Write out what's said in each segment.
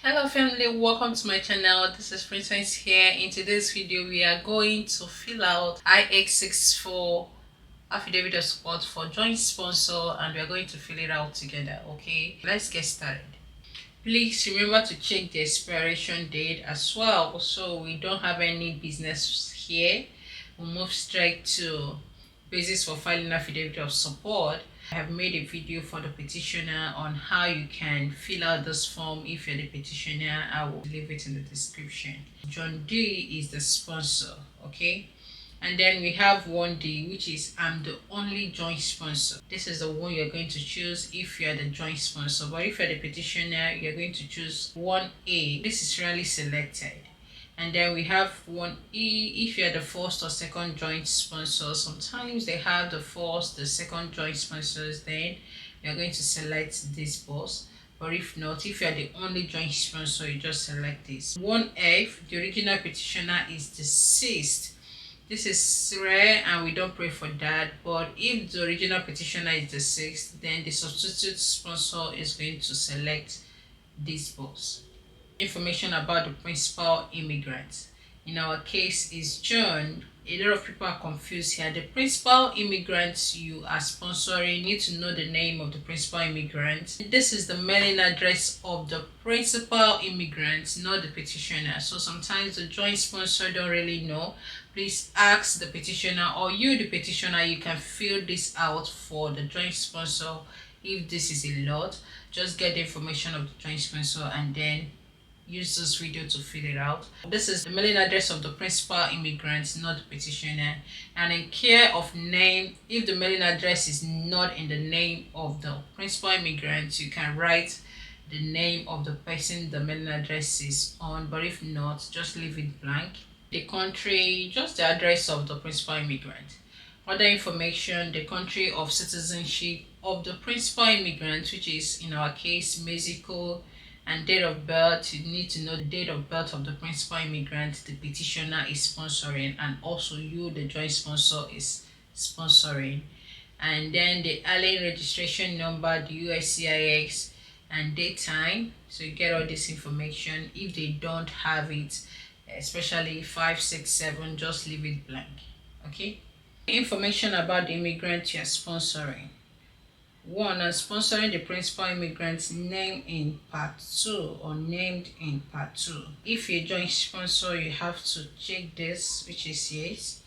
Hello family, welcome to my channel. This is Princess here. In today's video we are going to fill out I-864 Affidavit of Support for joint sponsor, and we are going to fill it out together. Okay, let's get started. Please remember to check the expiration date as well, so we don't have any business here. We'll move straight to basis for filing affidavit of support. I have made a video for the petitioner on how you can fill out this form. If you're the petitioner, I will leave it in the description. John D is the sponsor, okay? And then we have 1D, which is I'm the only joint sponsor. This is the one you're going to choose if you're the joint sponsor. But if you're the petitioner, you're going to choose 1A. This is rarely selected. And then we have 1E if you're the first or second joint sponsor. Sometimes they have the first, the second joint sponsors, then you're going to select this box. But if not, if you're the only joint sponsor, you just select this. 1F, the original petitioner is deceased. This is rare and we don't pray for that, but if the original petitioner is deceased, then the substitute sponsor is going to select this box. Information about the principal immigrant. In our case is John. A lot of people are confused here. The principal immigrant you are sponsoring, you need to know the name of the principal immigrant. This is the mailing address of the principal immigrant, not the petitioner. So sometimes the joint sponsor don't really know. Please ask the petitioner, or you the petitioner, you can fill this out for the joint sponsor. If this is a lot, just get the information of the joint sponsor and then use this video to fill it out. This is the mailing address of the principal immigrant, not the petitioner. And in care of name, if the mailing address is not in the name of the principal immigrant, you can write the name of the person the mailing address is on, but if not, just leave it blank. The country, just the address of the principal immigrant. Other information, the country of citizenship of the principal immigrant, which is in our case Mexico, and date of birth. You need to know the date of birth of the principal immigrant the petitioner is sponsoring, and also you the joint sponsor is sponsoring. And then the alien registration number, the USCIS, and date time. So you get all this information. If they don't have it, especially 5, 6, 7, just leave it blank. Okay, information about the immigrant you are sponsoring. 1. I'm sponsoring the principal immigrant's name in part 2 or named in part 2. If you're a joint sponsor, you have to check this, which is yes.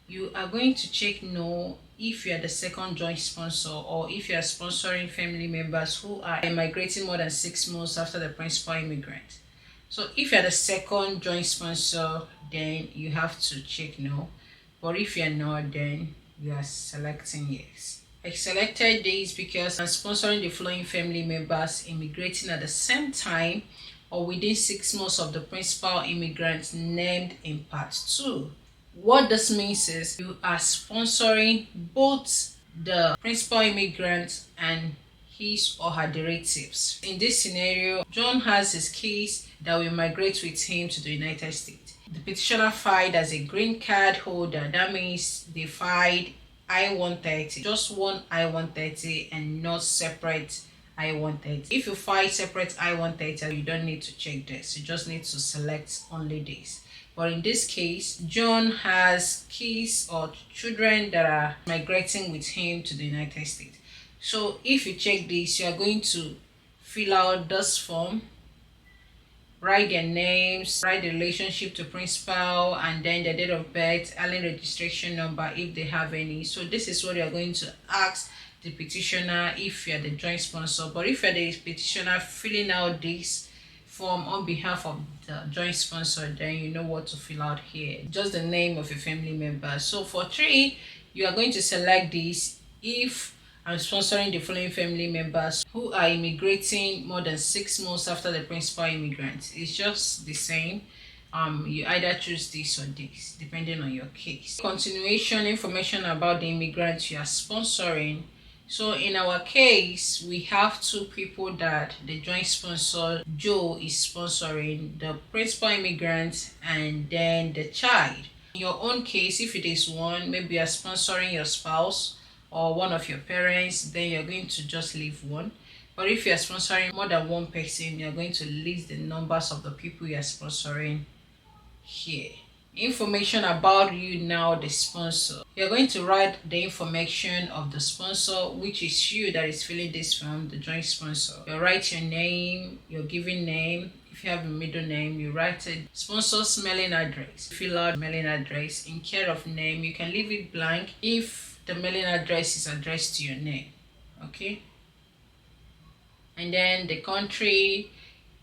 You are going to check no if you are the second joint sponsor, or if you are sponsoring family members who are immigrating more than 6 months after the principal immigrant. So if you are the second joint sponsor, then you have to check no. But if you're not, then you are selecting yes. I selected this because I'm sponsoring the following family members immigrating at the same time or within 6 months of the principal immigrant named in part 2. What this means is you are sponsoring both the principal immigrant and his or her derivatives. In this scenario, John has his case that will migrate with him to the United States. The petitioner filed as a green card holder. That means they filed I-130, just one I-130 and not separate I-130. If you file separate I-130, you don't need to check this. You just need to select only this. But in this case, John has kids or children that are migrating with him to the United States. So if you check this, you are going to fill out this form, write their names, write the relationship to principal, and then the date of birth, alien registration number if they have any. So this is what you're going to ask the petitioner if you're the joint sponsor. But if you're the petitioner filling out this form on behalf of the joint sponsor, then you know what to fill out here. Just the name of a family member. So for 3, you are going to select this if I'm sponsoring the following family members who are immigrating more than 6 months after the principal immigrant. It's just the same. You either choose this or this, depending on your case. Continuation information about the immigrant you are sponsoring. So in our case, we have 2 people that the joint sponsor, Joe, is sponsoring, the principal immigrant and then the child. In your own case, if it is one, maybe you are sponsoring your spouse or one of your parents, then you're going to just leave one. But if you are sponsoring more than one person, you're going to list the numbers of the people you are sponsoring here. Information about you now, the sponsor. You're going to write the information of the sponsor, which is you that is filling this form, the joint sponsor. You write your name, your given name. If you have a middle name, you write it. Sponsor's mailing address. Fill out mailing address. In care of name, you can leave it blank if the mailing address is addressed to your name. Okay. And then the country.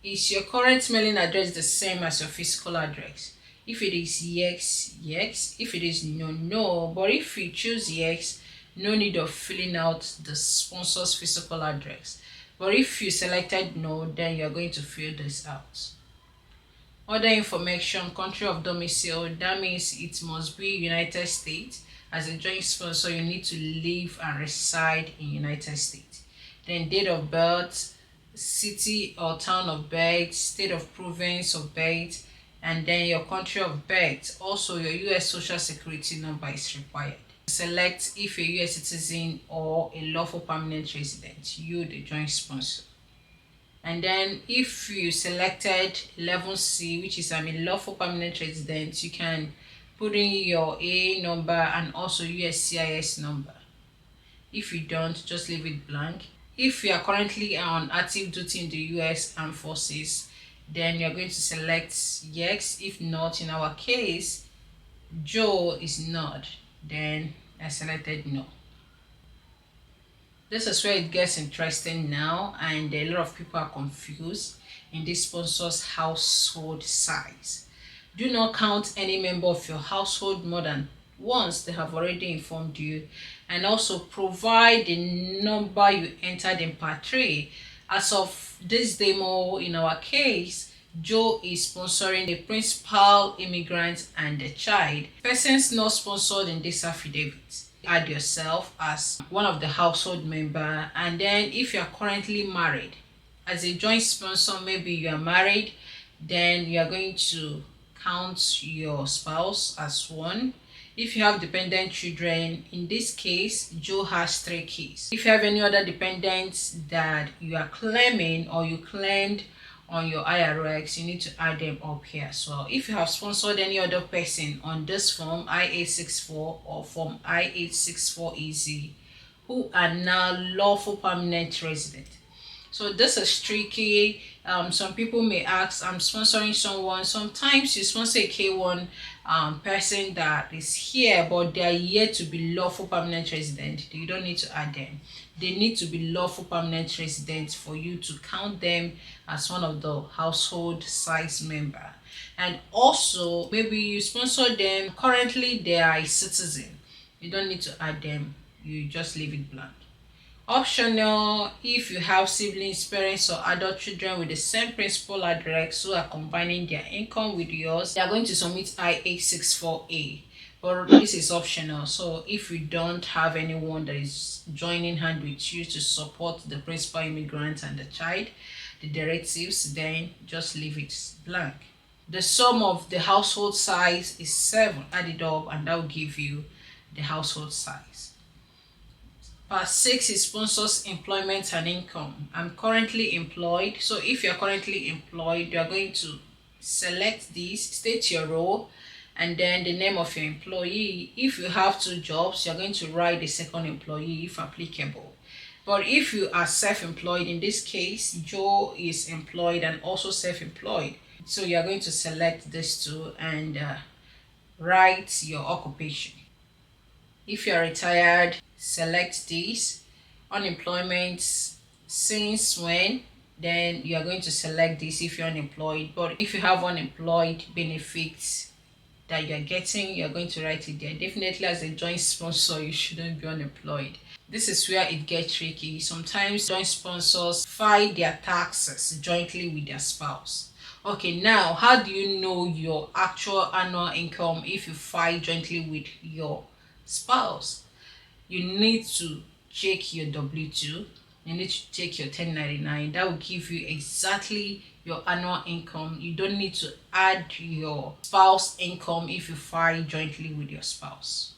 Is your current mailing address the same as your physical address? If it is yes, yes. If it is no, no. But if you choose yes, no need of filling out the sponsor's physical address. But if you selected no, then you're going to fill this out. Other information, country of domicile, that means it must be United States. As a joint sponsor, you need to live and reside in United States. Then date of birth, city or town of birth, state of province of birth, and then your country of birth. Also, your US social security number is required. Select if a US citizen or a lawful permanent resident, you the joint sponsor. And then if you selected 11C, which is a lawful permanent resident, you can put in your A number and also USCIS number. If you don't, just leave it blank. If you are currently on active duty in the US Armed Forces, then you're going to select yes. If not, in our case, Joe is not, then I selected no. This is where it gets interesting now, and a lot of people are confused in this sponsor's household size. Do not count any member of your household more than once. They have already informed you, and also provide the number you entered in part 3. As of this demo, in our case, Joe is sponsoring the principal immigrant and the child. Persons not sponsored in this affidavit. Add yourself as one of the household member, and then if you are currently married, as a joint sponsor, maybe you are married, then you are going to count your spouse as one. If you have dependent children, in this case, Joe has 3 kids. If you have any other dependents that you are claiming or you claimed on your IRX, you need to add them up here. So if you have sponsored any other person on this form I-864 or form I-864EZ who are now lawful permanent resident. So this is tricky. Some people may ask, I'm sponsoring someone. Sometimes you sponsor a K1 person that is here, but they are yet to be lawful permanent resident. You don't need to add them. They need to be lawful permanent residents for you to count them as one of the household size member. And also, maybe you sponsor them, currently they are a citizen. You don't need to add them. You just leave it blank. Optional, if you have siblings, parents, or adult children with the same principal address who are combining their income with yours, they are going to submit I-864A. But this is optional. So if you don't have anyone that is joining hand with you to support the principal immigrant and the child, the directives, then just leave it blank. The sum of the household size is 7. Add it up and that will give you the household size. Part 6 is sponsors employment and income. I'm currently employed. So if you're currently employed, you are going to select this, state your role, and then the name of your employee. If you have 2 jobs, you're going to write the second employee if applicable. But if you are self-employed, in this case, Joe is employed and also self-employed. So you're going to select this 2 and write your occupation. If you are retired, select this. Unemployment, since when, then you are going to select this if you're unemployed. But if you have unemployed benefits that you're getting, you're going to write it there. Definitely as a joint sponsor, you shouldn't be unemployed. This is where it gets tricky. Sometimes joint sponsors file their taxes jointly with their spouse. Okay, now how do you know your actual annual income if you file jointly with your spouse? You need to check your W2. You need to check your 1099. That will give you exactly your annual income. You don't need to add your spouse income if you file jointly with your spouse.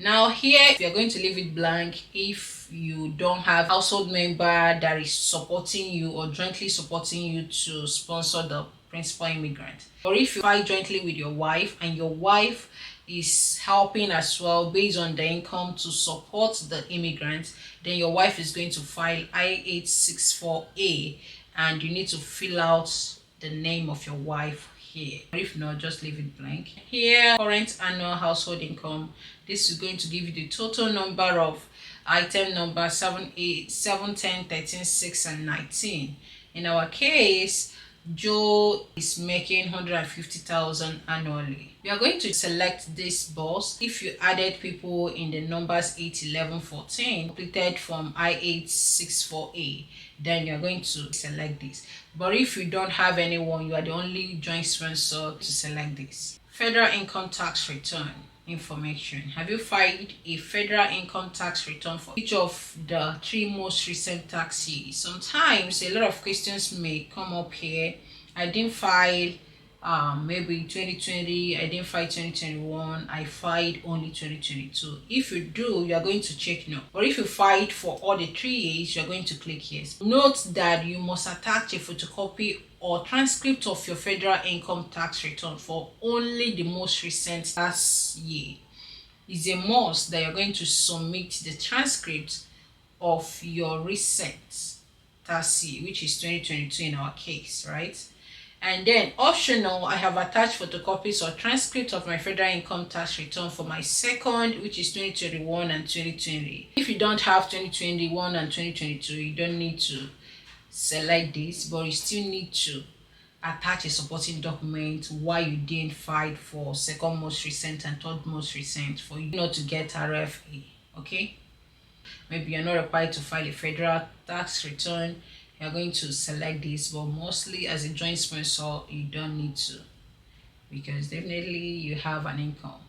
Now here we are going to leave it blank if you don't have household member that is supporting you or jointly supporting you to sponsor the principal immigrant, or if you file jointly with your wife and your wife is helping as well based on the income to support the immigrant, then your wife is going to file I-864A and you need to fill out the name of your wife here. If not, just leave it blank. Here, current annual household income. This is going to give you the total number of item number 7, 8, 7, 10, 13, 6, and 19. In our case, Joe is making 150,000 annually. We are going to select this box. If you added people in the numbers 8, 11, 14 completed from I-864A, then you are going to select this. But if you don't have anyone, you are the only joint sponsor, to select this. Federal income tax return information. Have you filed a federal income tax return for each of the 3 most recent tax years? Sometimes a lot of questions may come up here. I didn't file maybe 2020, I didn't file 2021, I filed only 2022. If you do, you are going to check no. Or if you filed for all the 3 years, you are going to click yes. Note that you must attach a photocopy or transcript of your federal income tax return for only the most recent tax year. It's a must that you're going to submit the transcript of your recent tax year, which is 2022 in our case, right? And then optional, I have attached photocopies or transcript of my federal income tax return for my second, which is 2021 and 2020. If you don't have 2021 and 2022, you don't need to select this, but you still need to attach a supporting document why you didn't file for second most recent and third most recent for you not to get RFA. Okay, maybe you're not required to file a federal tax return, you're going to select this, but mostly as a joint sponsor you don't need to, because definitely you have an income.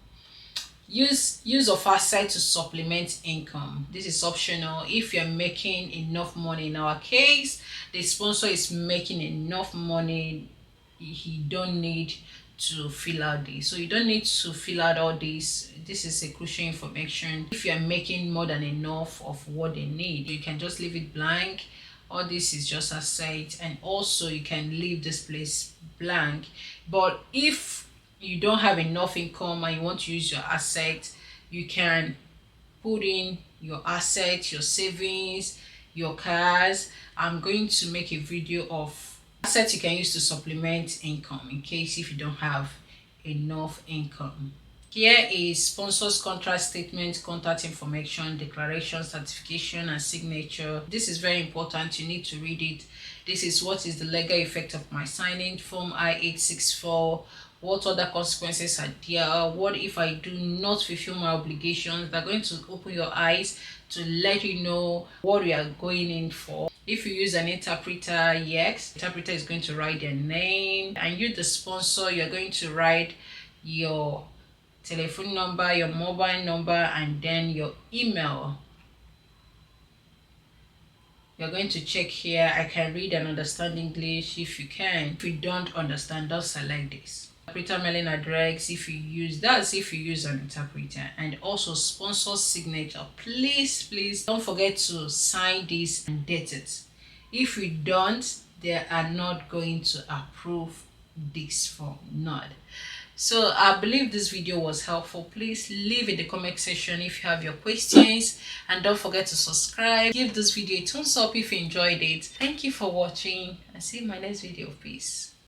Use of asset to supplement income. This is optional if you're making enough money. In our case, the sponsor is making enough money, he don't need to fill out this. So you don't need to fill out all this. This is a crucial information. If you're making more than enough of what they need, you can just leave it blank. All this is just asset, and also you can leave this place blank. But if you don't have enough income and you want to use your asset, you can put in your assets, your savings, your cars. I'm going to make a video of assets you can use to supplement income in case if you don't have enough income. Here is sponsors contract statement, contact information, declaration, certification, and signature. This is very important. You need to read it. This is what is the legal effect of my signing form I-864. What other consequences are there? What if I do not fulfill my obligations? They're going to open your eyes to let you know what we are going in for. If you use an interpreter, yes, the interpreter is going to write their name, and you, the sponsor, you're going to write your telephone number, your mobile number, and then your email. You're going to check here. I can read and understand English. If you can, if you don't understand, just select this. Interpreter mailing address, if you use that's if you use an interpreter. And also sponsor signature. Please don't forget to sign this and date it. If you don't, they are not going to approve this form. Not. So I believe this video was helpful. Please leave in the comment section if you have your questions, and don't forget to subscribe. Give this video a thumbs up if you enjoyed it. Thank you for watching, and see you in my next video. Peace.